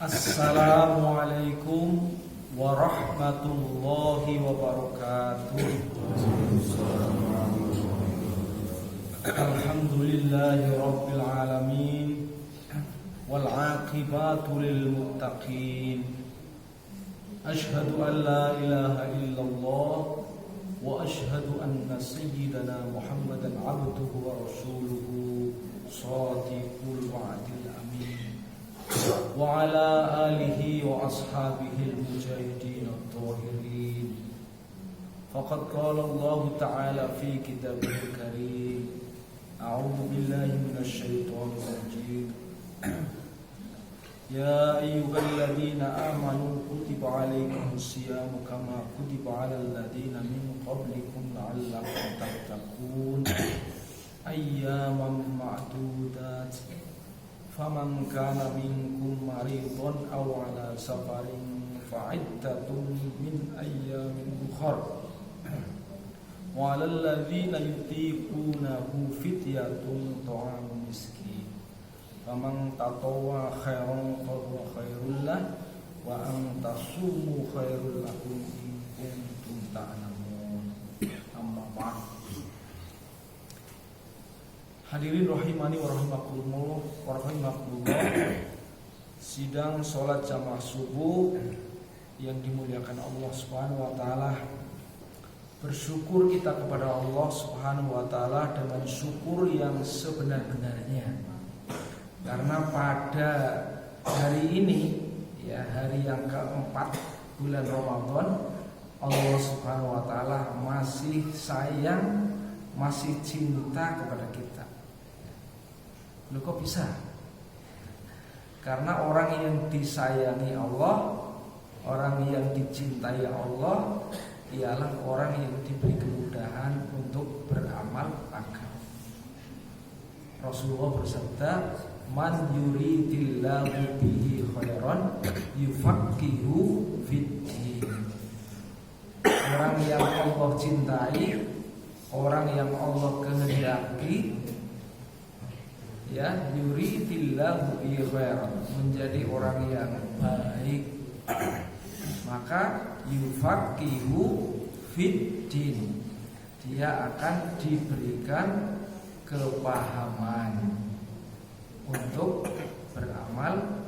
Assalamualaikum warahmatullahi wabarakatuh. Alhamdulillahi rabbil alamin wal aqibatu lil muttaqin. Ashhadu an la ilaha illallah wa ashhadu anna sayyidana Muhammadan abduhu wa rasuluhu shadiqul wa'dil amin. Wa ala alihi wa ashabihi al-mujahidin at-tahirin. Faqad qala Allah ta'ala fi kitabihil karim. A'udzu billahi minasy syaithanir rajim. Ya ayyuhalladzina amanu kutiba 'alaikumus syiyamu kama kutiba 'alal ladzina min qablikum la'allakum tattaqun. Ayyaman ma'dudat. Faman kana minkum maridun aw ala safarin fa'iddatun min ayyamin ukhra. Wa 'alal ladzina yutiqunahu fidyatun ta'amu miskin. Faman tatawwa khairan fahuwa khairul lah wa an tasumu khairul lakum in kuntum ta'lamun. Amma ba'd. Hadirin rahimani wa rahimakumullah. Sidang sholat jamaah subuh yang dimuliakan Allah Subhanahu wa taala. Bersyukur kita kepada Allah Subhanahu wa taala dengan syukur yang sebenar-benarnya. Karena pada hari ini, ya hari yang keempat bulan Ramadan, Allah Subhanahu wa taala masih sayang, masih cinta kepada kita. Loh kok bisa? Karena orang yang disayangi Allah, orang yang dicintai Allah, ialah orang yang diberi kemudahan untuk beramal agama. Rasulullah bersabda, "Man yuridillahu bihi khairan yufaqihu fid-din." Orang yang Allah cintai, orang yang Allah kehendaki, ya, yuridillahu bihi khairan, menjadi orang yang baik, maka yufaqihu fid-din, dia akan diberikan kepahaman untuk beramal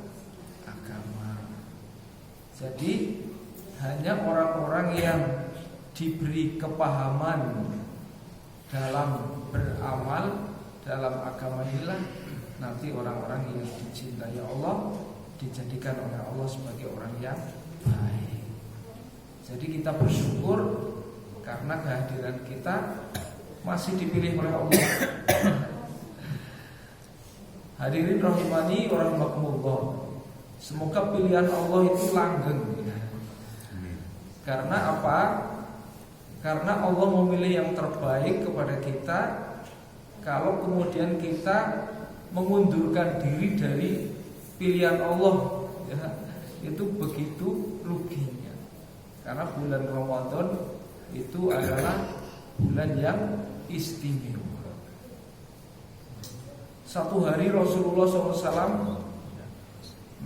agama. Jadi hanya orang-orang yang diberi kepahaman dalam beramal dalam agama inilah nanti orang-orang yang dicintai Allah, dijadikan oleh Allah sebagai orang yang baik. Jadi kita bersyukur karena kehadiran kita masih dipilih oleh Allah. Hadirin rahimani wa rahimakumullah. Semoga pilihan Allah itu langgeng. Karena apa? Karena Allah memilih yang terbaik kepada kita. Kalau kemudian kita mengundurkan diri dari pilihan Allah, ya, itu begitu ruginya. Karena bulan Ramadan itu adalah bulan yang istimewa. Satu hari Rasulullah SAW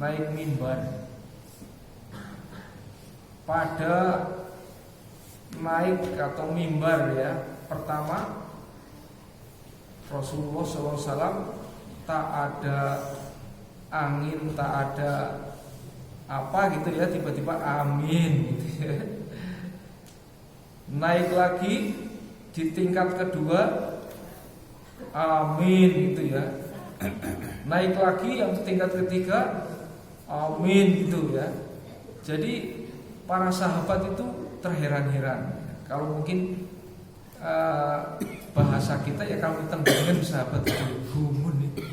naik mimbar. Pada naik atau mimbar, ya, pertama Rasulullah SAW tak ada angin, tak ada apa gitu ya, tiba-tiba amin gitu ya. Naik lagi di tingkat kedua, amin gitu ya. Naik lagi yang tingkat ketiga, amin gitu ya. Jadi para sahabat itu terheran-heran. Kalau mungkin bahasa kita ya, kalau kita dengan sahabat itu gumun nih.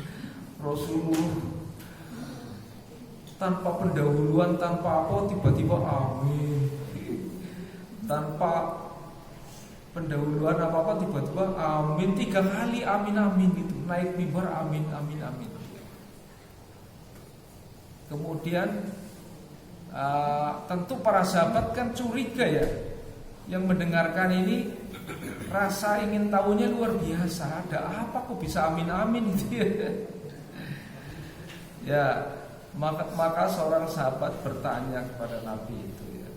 Rasulullah tanpa pendahuluan, tanpa apa, tiba-tiba amin. Tanpa pendahuluan apa-apa, tiba-tiba amin. 3 kali amin amin gitu. Naik mimbar amin amin amin. Kemudian tentu para sahabat kan curiga ya, yang mendengarkan ini rasa ingin tahunya luar biasa. Ada apa kok bisa amin amin gitu ya. Ya, Maka seorang sahabat bertanya kepada Nabi itu ya.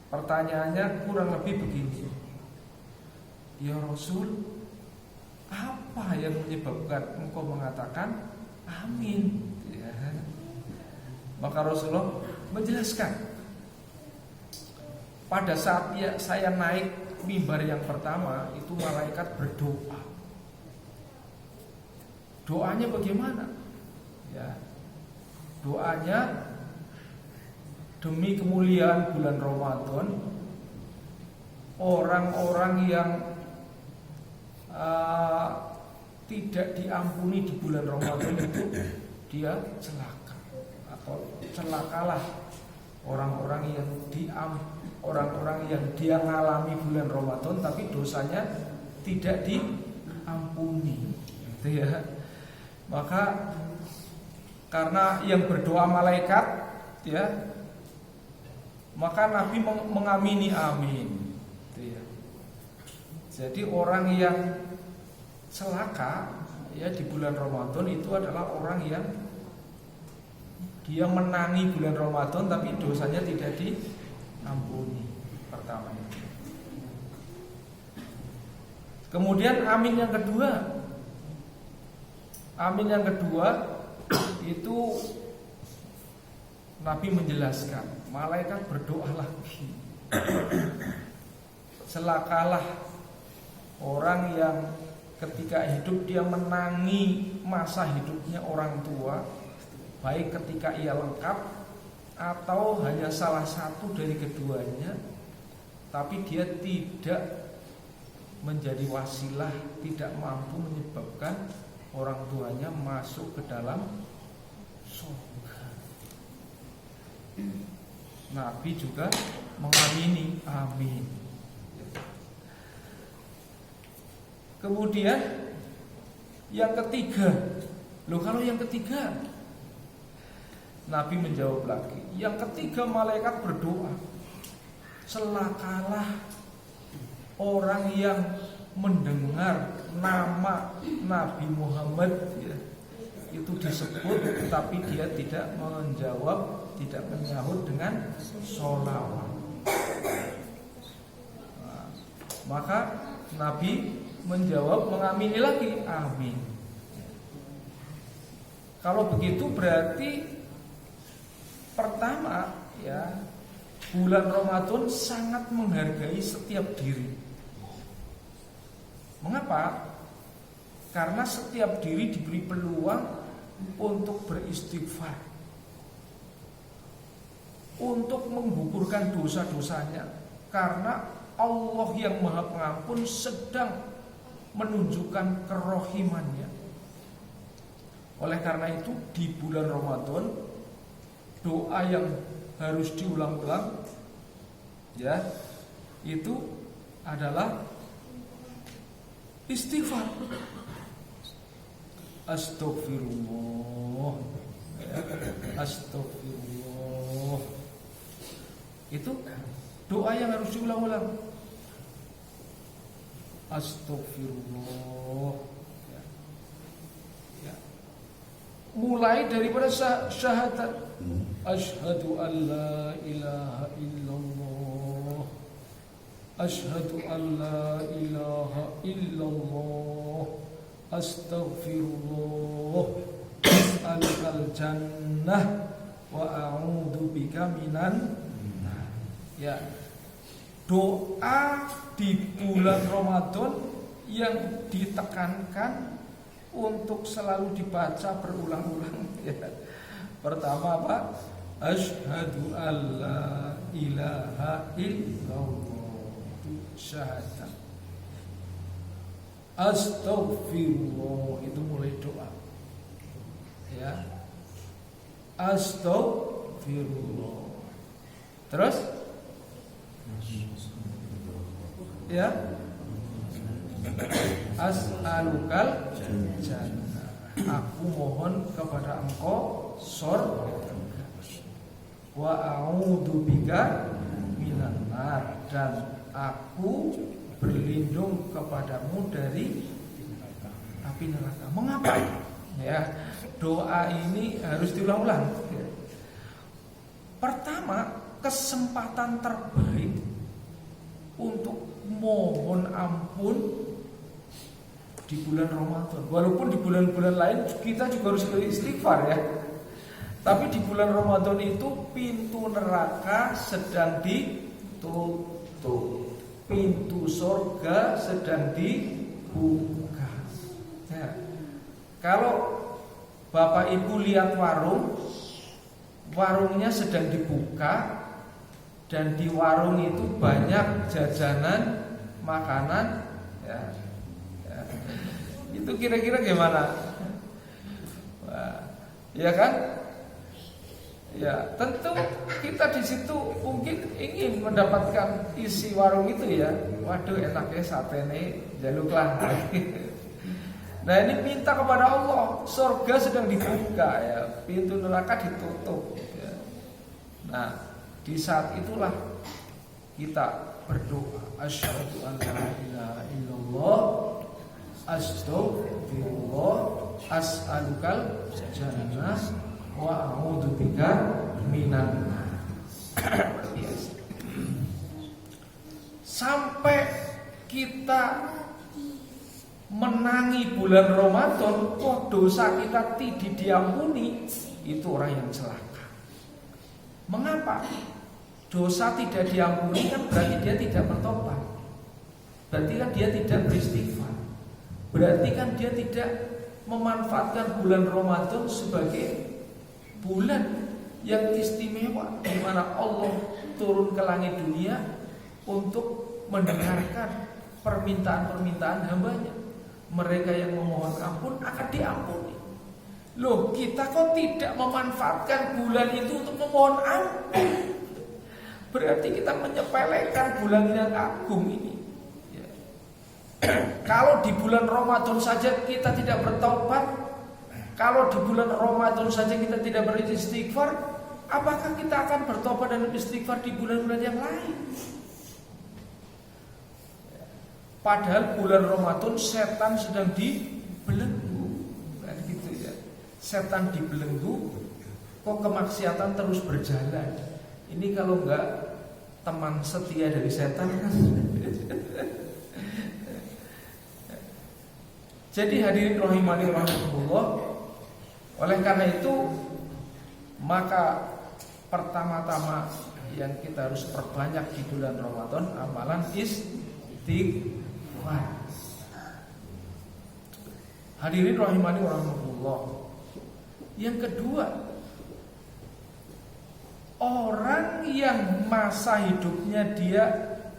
Pertanyaannya kurang lebih begini. Ya Rasul, apa yang menyebabkan engkau mengatakan amin? Ya. Maka Rasulullah menjelaskan, pada saat saya naik mimbar yang pertama, itu malaikat berdoa. Doanya bagaimana? Ya. Doanya, demi kemuliaan bulan Ramadan, orang-orang yang tidak diampuni di bulan Ramadan itu dia celaka, atau celakalah orang-orang yang dia mengalami bulan Ramadan tapi dosanya tidak diampuni, gitu ya. Maka karena yang berdoa malaikat, ya, maka Nabi mengamini amin, gitu ya. Jadi orang yang celaka ya di bulan Ramadan itu adalah orang yang dia menangi bulan Ramadan tapi dosanya tidak diampuni. Pertama itu. Kemudian amin yang kedua. Amin yang kedua itu Nabi menjelaskan, malaikat berdoa lagi. Celakalah orang yang ketika hidup dia menangi masa hidupnya orang tua, baik ketika ia lengkap atau hanya salah satu dari keduanya, tapi dia tidak menjadi wasilah, tidak mampu menyebabkan orang tuanya masuk ke dalam surga. Nabi juga mengamini amin. Kemudian yang ketiga, kalau yang ketiga Nabi menjawab lagi. Yang ketiga malaikat berdoa, celakalah orang yang mendengar nama Nabi Muhammad ya, itu disebut tapi dia tidak menjawab, tidak menyahut dengan sholawat. Nah, maka Nabi menjawab, mengamini lagi, amin. Kalau begitu berarti pertama ya, bulan Ramadan sangat menghargai setiap diri. Mengapa? Karena setiap diri diberi peluang untuk beristighfar, untuk menggugurkan dosa-dosanya. Karena Allah yang Maha Pengampun sedang menunjukkan kerohimannya. Oleh karena itu di bulan Ramadan doa yang harus diulang-ulang ya, itu adalah istighfar. Astagfirullah, astagfirullah. Itu doa yang harus diulang-ulang. Astagfirullah. Ya. Mulai daripada syahadat, asyhadu an la ilaha illallah, asyhadu an la ilaha illallah, astaghfirullah, as'alukal jannah wa a'udzu bika minan nar. Ya. Doa di bulan Ramadan yang ditekankan untuk selalu dibaca berulang-ulang ya. Pertama apa? Asyhadu an la ilaha illallah, syahadat. Astaghfirullah, itu mulai doa ya. Astaghfirullah. Terus ya, as'alukal jannah, aku mohon kepada engkau surga, wa a'udzu bika minan nar, dan aku berlindung kepadamu dari api neraka. Mengapa? Ya. ya. Doa ini harus diulang-ulang. Pertama, kesempatan terbaik untuk mohon ampun di bulan Ramadan. Walaupun di bulan-bulan lain kita juga harus beristighfar ya. Tapi di bulan Ramadan itu pintu neraka sedang ditutup, pintu surga sedang dibuka. Ya. Kalau Bapak Ibu lihat warungnya sedang dibuka, dan di warung itu banyak jajanan, makanan, ya. Itu kira-kira gimana? Wah, ya kan? Ya, tentu kita di situ mungkin ingin mendapatkan isi warung itu ya. Waduh, enaknya satene, jaluklah. Nah, ini minta kepada Allah, surga sedang dibuka ya, pintu neraka ditutup ya. Nah, di saat itulah kita berdoa, asyhadu an la ilaha illallah, astaghfirullah, as'alukal jannah wa a'udzubika minan nar. Sampai kita menangi bulan Ramadan, kok dosa kita tidak diampuni, itu orang yang celaka. Mengapa? Dosa tidak diampuni kan berarti dia tidak bertobat. Berarti kan dia tidak beristighfar. Berarti kan dia tidak memanfaatkan bulan Ramadan sebagai bulan yang istimewa, di mana Allah turun ke langit dunia untuk mendengarkan permintaan-permintaan hambanya. Mereka yang memohon ampun akan diampuni. Loh, kita kok tidak memanfaatkan bulan itu untuk memohon ampun? Berarti kita menyepelekan bulan yang agung ini ya. Kalau di bulan Ramadan saja kita tidak bertaubat, kalau di bulan Ramadan saja kita tidak beristighfar, apakah kita akan bertobat dan beristighfar di bulan-bulan yang lain? Padahal bulan Ramadan setan sedang dibelenggu, kan gitu ya. Setan dibelenggu, kok kemaksiatan terus berjalan. Ini kalau enggak teman setia dari setan kan. Jadi hadirin rahimani rahimakumullah, oleh karena itu maka pertama-tama yang kita harus perbanyak di bulan Ramadan amalan istighfar. Hadirin rahimani rahimakumullah. Yang kedua, orang yang masa hidupnya dia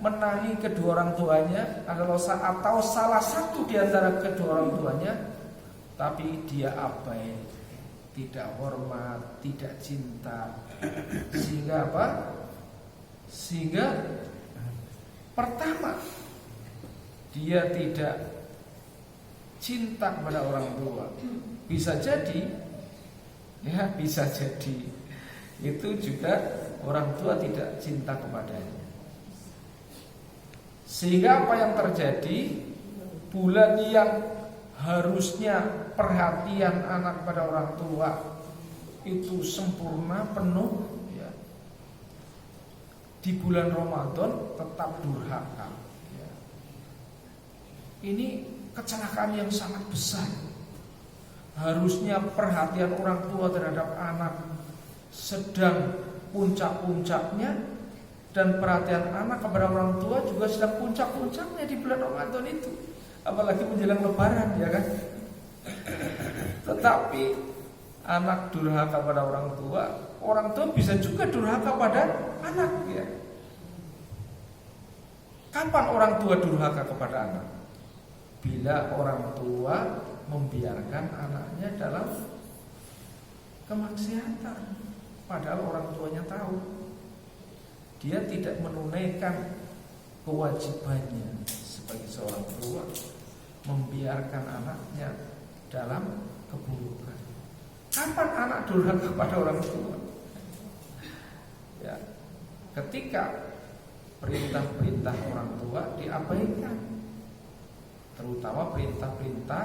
menangi kedua orang tuanya atau salah satu di antara kedua orang tuanya, tapi dia abai, tidak hormat, tidak cinta, sehingga apa? Sehingga pertama, dia tidak cinta kepada orang tua. Bisa jadi, ya bisa jadi itu juga orang tua tidak cinta kepadanya. Sehingga apa yang terjadi? Bulan yang harusnya perhatian anak pada orang tua itu sempurna, penuh ya. Di bulan Ramadan tetap durhaka ya. Ini kecelakaan yang sangat besar. Harusnya perhatian orang tua terhadap anak sedang puncak-puncaknya, dan perhatian anak kepada orang tua juga sedang puncak-puncaknya di bulan Ramadan itu. Apalagi menjelang Lebaran ya kan. Tetapi anak durhaka pada orang tua bisa juga durhaka pada anak ya. Kapan orang tua durhaka kepada anak? Bila orang tua membiarkan anaknya dalam kemaksiatan, padahal orang tuanya tahu dia tidak menunaikan kewajibannya sebagai seorang tua, membiarkan anaknya dalam keburukan. Kapan anak durhaka kepada orang tua? Ya, ketika perintah-perintah orang tua diabaikan, terutama perintah-perintah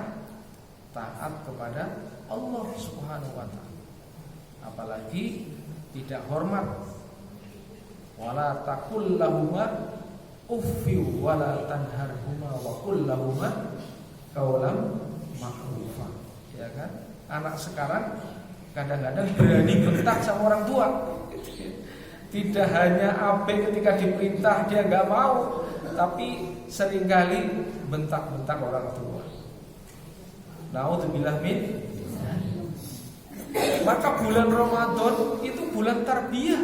taat kepada Allah Subhanahu wa taala. Apalagi tidak hormat. Wala taqul lahuma uffi wala tanharhuma wa qul lahuma qawlan ma'rufa. Ya kan? Anak sekarang kadang-kadang berani bentak sama orang tua. Tidak hanya abe ketika diperintah dia nggak mau, tapi seringkali bentak-bentak orang tua. Naudzubillah min. Maka bulan Ramadan itu bulan tarbiyah,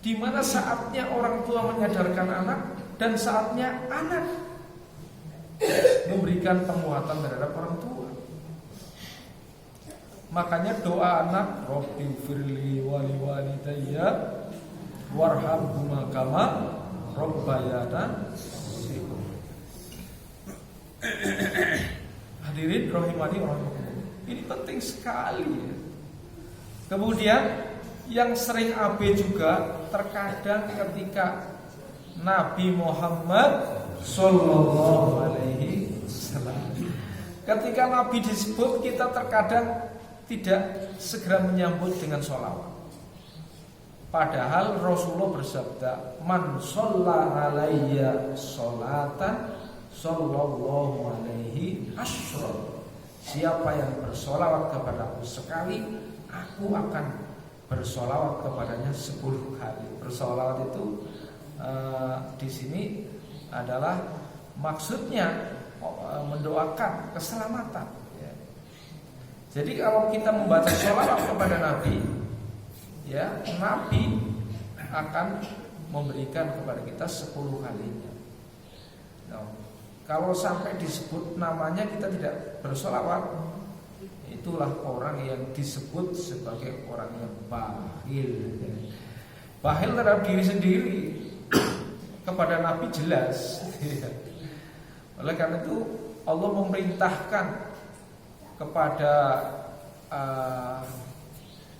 di mana saatnya orang tua menyadarkan anak dan saatnya anak memberikan penguatan terhadap orang tua. Makanya doa anak, Rabbi firli wali walidayya warhamhuma kama rabbayana shighara. Hadirin rahimani rahimakumullah. Ini penting sekali ya. Kemudian yang sering AB juga terkadang ketika Nabi Muhammad Sallallahu Alaihi Wasallam, ketika Nabi disebut, kita terkadang tidak segera menyambut dengan sholawat. Padahal Rasulullah bersabda, Man sholla alayya sholatan sallallahu alaihi asyra. Siapa yang bersolawat kepadaku sekali, aku akan bersolawat kepadanya 10 kali. Bersolawat itu di sini adalah maksudnya mendoakan keselamatan. Ya. Jadi kalau kita membaca sholawat kepada Nabi, ya Nabi akan memberikan kepada kita 10 kalinya. Nah, kalau sampai disebut namanya kita tidak bersolawat, itulah orang yang disebut sebagai orang yang bakhil. Bakhil terhadap diri sendiri, kepada Nabi jelas. Oleh karena itu Allah memerintahkan kepada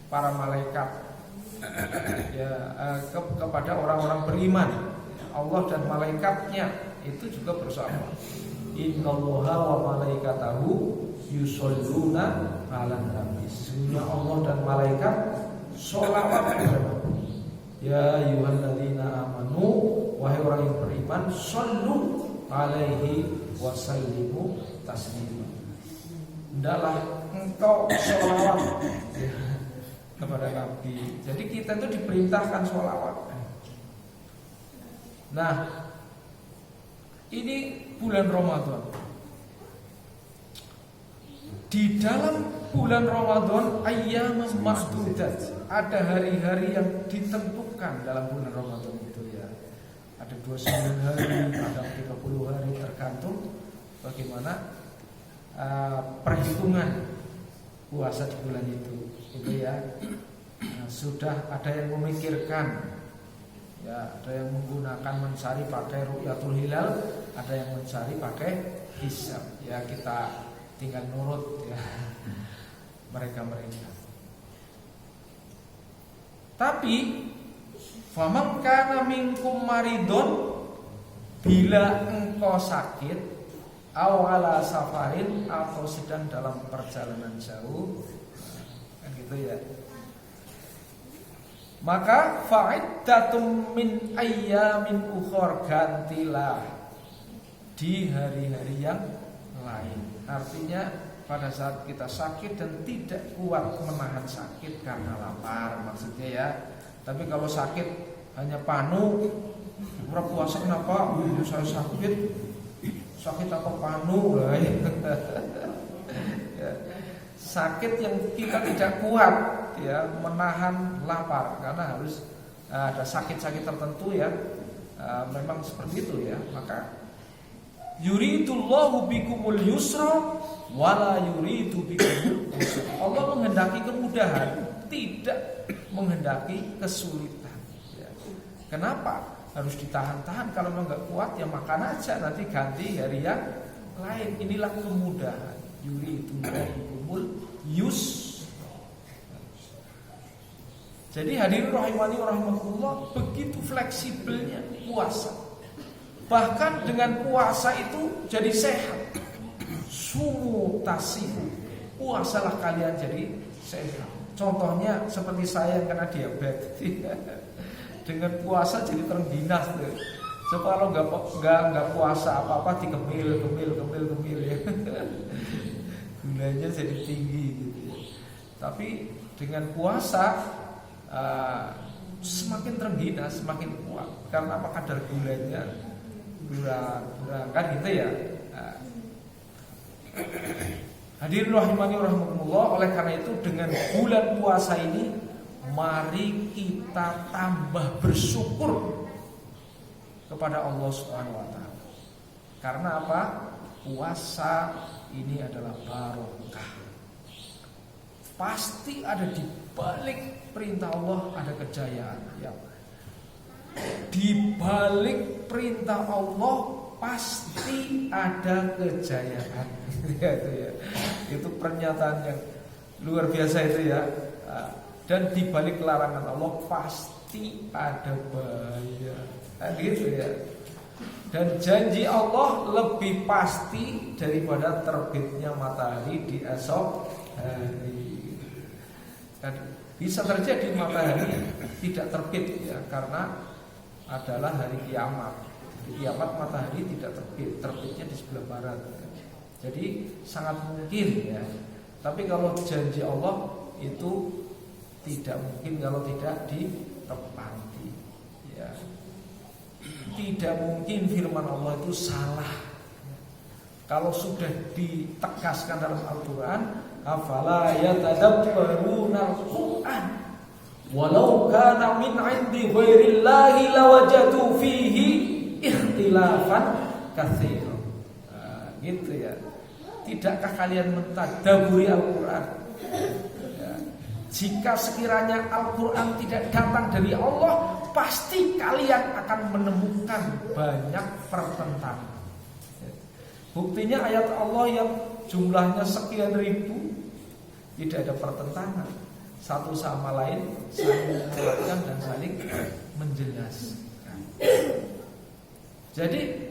para malaikat, ya, kepada orang-orang beriman, Allah dan malaikatnya itu juga bersolawat. Innallaha wa malaikatahu yusholluna 'alan nabi. Sesungguhnya Allah dan malaikat sholawat kepada Nabi. Ya ayyuhalladzina amanu, wahai orang yang beriman, shollu alaihi wasallimu taslima. Hendaklah engkau sholawat kepada Nabi. Jadi kita itu diperintahkan sholawat. Nah, ini bulan Ramadan. Di dalam bulan Ramadan ayyam ma'dudat, ada hari-hari yang ditentukan dalam bulan Ramadan itu ya. Ada 29 hari, ada 30 hari, tergantung bagaimana perhitungan puasa di bulan itu. Itu ya. Nah, sudah ada yang memikirkan, ya, ada yang menggunakan mencari pakai ru'yatul hilal, ada yang mencari pakai hisab. Ya, kita tinggal nurut ya mereka-mereka. Tapi faman kana minkum maridun, bila engkau sakit, aw ala safarin, atau sedang dalam perjalanan jauh, kan gitu ya. Maka fa'iddatum min ayyamin ukhor, gantilah di hari-hari yang lain. Artinya pada saat kita sakit dan tidak kuat menahan sakit karena lapar maksudnya ya. Tapi kalau sakit hanya panu, pura puasa kenapa? Saya sakit apa panu lah ya. Sakit yang kita tidak kuat ya menahan lapar, karena harus ada sakit-sakit tertentu ya, memang seperti itu ya. Maka yuridullahu bikumul yusra wala yuridu bikumul usra. Allah menghendaki kemudahan, tidak menghendaki kesulitan ya. Kenapa harus ditahan-tahan? Kalau memang nggak kuat ya makan aja, nanti ganti hari yang lain. Inilah kemudahan. Yuridullahu bikumul yusra. Jadi hadirin rahimani rahimakumullah, begitu fleksibelnya puasa. Bahkan dengan puasa itu jadi sehat. sumu tasihu, puasalah kalian jadi sehat. Contohnya seperti saya yang kena diabetes, dengan puasa jadi terengginas tuh. So kalau nggak puasa apa-apa dikemil ya. Gulanya jadi tinggi gitu. Tapi dengan puasa semakin terengginas, semakin kuat. Karena apa, kadar gulanya kurang kan gitu ya. Hadirin rahimani rahimakumullah, oleh karena itu dengan bulan puasa ini mari kita tambah bersyukur kepada Allah Subhanahu wa taala. Karena apa? Puasa ini adalah barokah. Pasti ada di balik perintah Allah ada kejayaan, ya. Di balik perintah Allah pasti ada kejayaan. Itu pernyataan yang luar biasa itu ya. Dan di balik larangan Allah pasti ada bahaya. Gitu ya. Dan janji Allah lebih pasti daripada terbitnya matahari di esok hari. Dan bisa terjadi matahari tidak terbit ya, karena adalah hari kiamat. Di kiamat matahari tidak terbit, terbitnya di sebelah barat. Jadi sangat mungkin ya. Tapi kalau janji Allah itu tidak mungkin kalau tidak ditepati. Ya. Tidak mungkin firman Allah itu salah. Kalau sudah ditegaskan dalam Al-Quran, afala yatadabbaruna al-Quran walau kana min 'indi ghairillahi lawajadu fihi ikhtilafan katsiran. Gitu ya. Tidakkah kalian mentadabburi Al-Quran? Ya. Jika sekiranya Al-Quran tidak datang dari Allah, pasti kalian akan menemukan banyak pertentangan. Buktinya ayat Allah yang jumlahnya sekian ribu tidak ada pertentangan, satu sama lain saling menguatkan dan saling menjelaskan. Jadi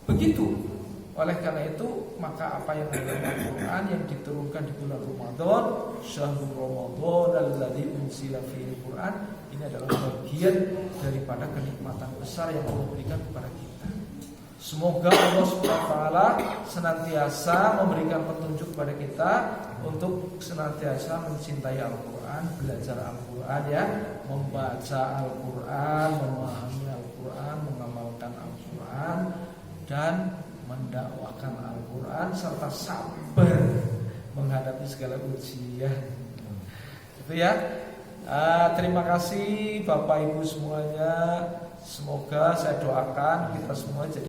begitu. Oleh karena itu maka apa yang ada dalam Al-Quran yang diturunkan di bulan Ramadan, syahrul Ramadan alladzi unzila fihi Al-Quran, ini adalah bagian daripada kenikmatan besar yang Allah berikan kepada kita. Semoga Allah Subhanahu wa taala senantiasa memberikan petunjuk kepada kita untuk senantiasa mencintai Al-Quran, belajar Al-Quran ya, membaca Al-Quran, memahami Al-Quran, mengamalkan Al-Quran dan mendakwakan Al-Quran serta sabar menghadapi segala ujian. Itu ya. Terima kasih Bapak Ibu semuanya. Semoga saya doakan kita semua jadi